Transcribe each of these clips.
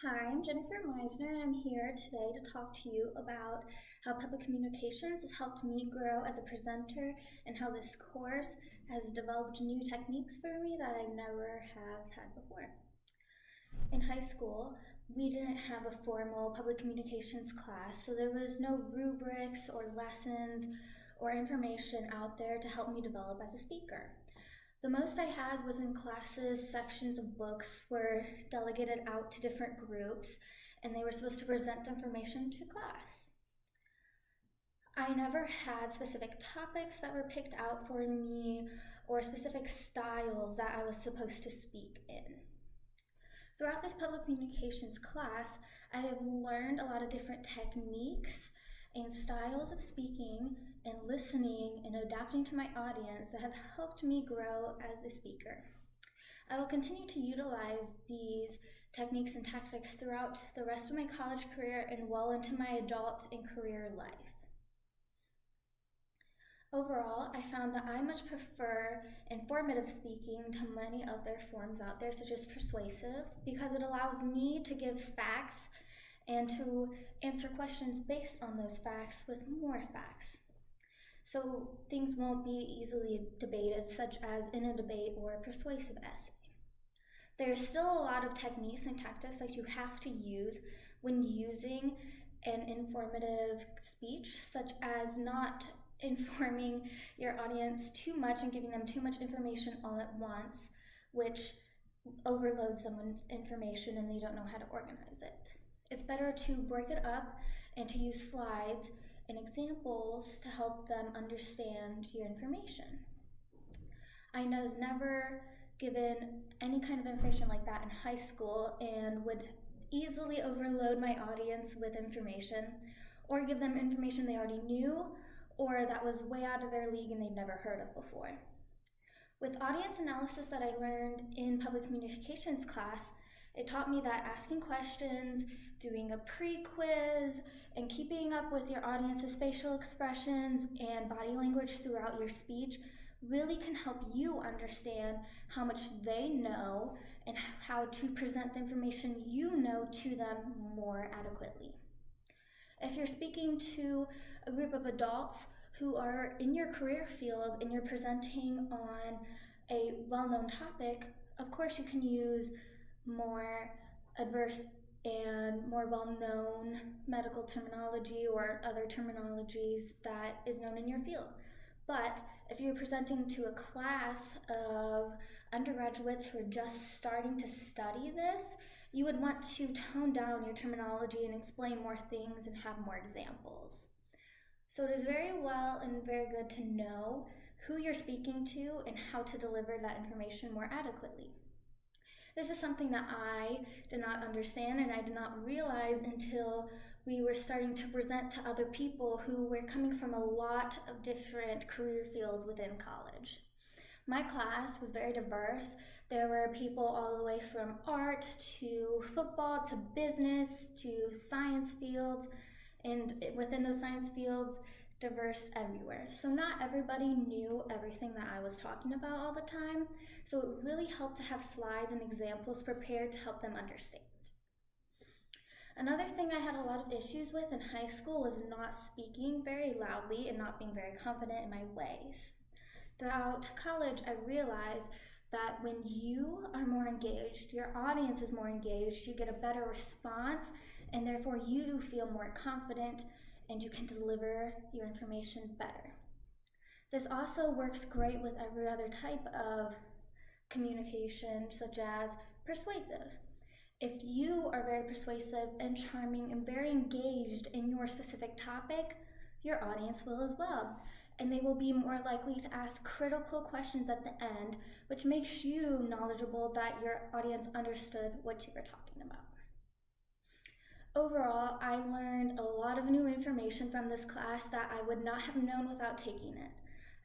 Hi, I'm Jennifer Meisner, and I'm here today to talk to you about how public communications has helped me grow as a presenter and how this course has developed new techniques for me that I never have had before. In high school, we didn't have a formal public communications class, so there was no rubrics or lessons or information out there to help me develop as a speaker. The most I had was in classes, sections of books were delegated out to different groups, and they were supposed to present the information to class. I never had specific topics that were picked out for me or specific styles that I was supposed to speak in. Throughout this public communications class, I have learned a lot of different techniques and styles of speaking and listening and adapting to my audience that have helped me grow as a speaker. I will continue to utilize these techniques and tactics throughout the rest of my college career and well into my adult and career life. Overall, I found that I much prefer informative speaking to many other forms out there, such as persuasive, because it allows me to give facts and to answer questions based on those facts with more facts. So things won't be easily debated, such as in a debate or a persuasive essay. There's still a lot of techniques and tactics that you have to use when using an informative speech, such as not informing your audience too much and giving them too much information all at once, which overloads them with information and they don't know how to organize it. It's better to break it up and to use slides and examples to help them understand your information. I was never given any kind of information like that in high school and would easily overload my audience with information or give them information they already knew or that was way out of their league and they'd never heard of before. With audience analysis that I learned in public communications class, it taught me that asking questions, doing a pre-quiz, and keeping up with your audience's facial expressions and body language throughout your speech really can help you understand how much they know and how to present the information you know to them more adequately. If you're speaking to a group of adults who are in your career field and you're presenting on a well-known topic, of course you can use more adverse and more well-known medical terminology or other terminologies that is known in your field. But if you're presenting to a class of undergraduates who are just starting to study this, you would want to tone down your terminology and explain more things and have more examples. So it is very well and very good to know who you're speaking to and how to deliver that information more adequately. This is something that I did not understand and I did not realize until we were starting to present to other people who were coming from a lot of different career fields within college. My class was very diverse. There were people all the way from art to football to business to science fields, and within those science fields, diverse everywhere. So not everybody knew everything that I was talking about all the time, so it really helped to have slides and examples prepared to help them understand. Another thing I had a lot of issues with in high school was not speaking very loudly and not being very confident in my ways. Throughout college, I realized that when you are more engaged, your audience is more engaged, you get a better response, and therefore you feel more confident and you can deliver your information better. This also works great with every other type of communication, such as persuasive. If you are very persuasive and charming and very engaged in your specific topic, your audience will as well. And they will be more likely to ask critical questions at the end, which makes you knowledgeable that your audience understood what you were talking about. Overall, I learned a lot of new information from this class that I would not have known without taking it.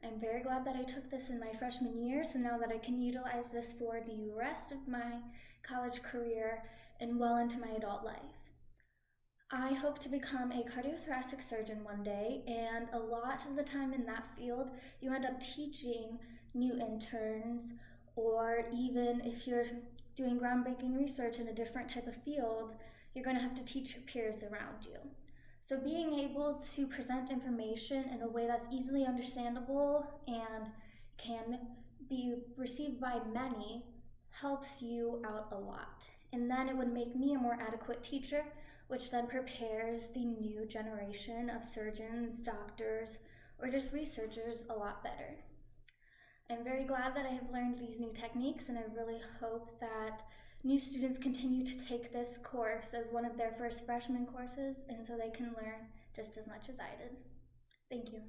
I'm very glad that I took this in my freshman year, so now that I can utilize this for the rest of my college career and well into my adult life. I hope to become a cardiothoracic surgeon one day, and a lot of the time in that field, you end up teaching new interns, or even if you're doing groundbreaking research in a different type of field, you're going to have to teach your peers around you. So being able to present information in a way that's easily understandable and can be received by many helps you out a lot. And then it would make me a more adequate teacher, which then prepares the new generation of surgeons, doctors, or just researchers a lot better. I'm very glad that I have learned these new techniques, and I really hope that new students continue to take this course as one of their first freshman courses, and so they can learn just as much as I did. Thank you.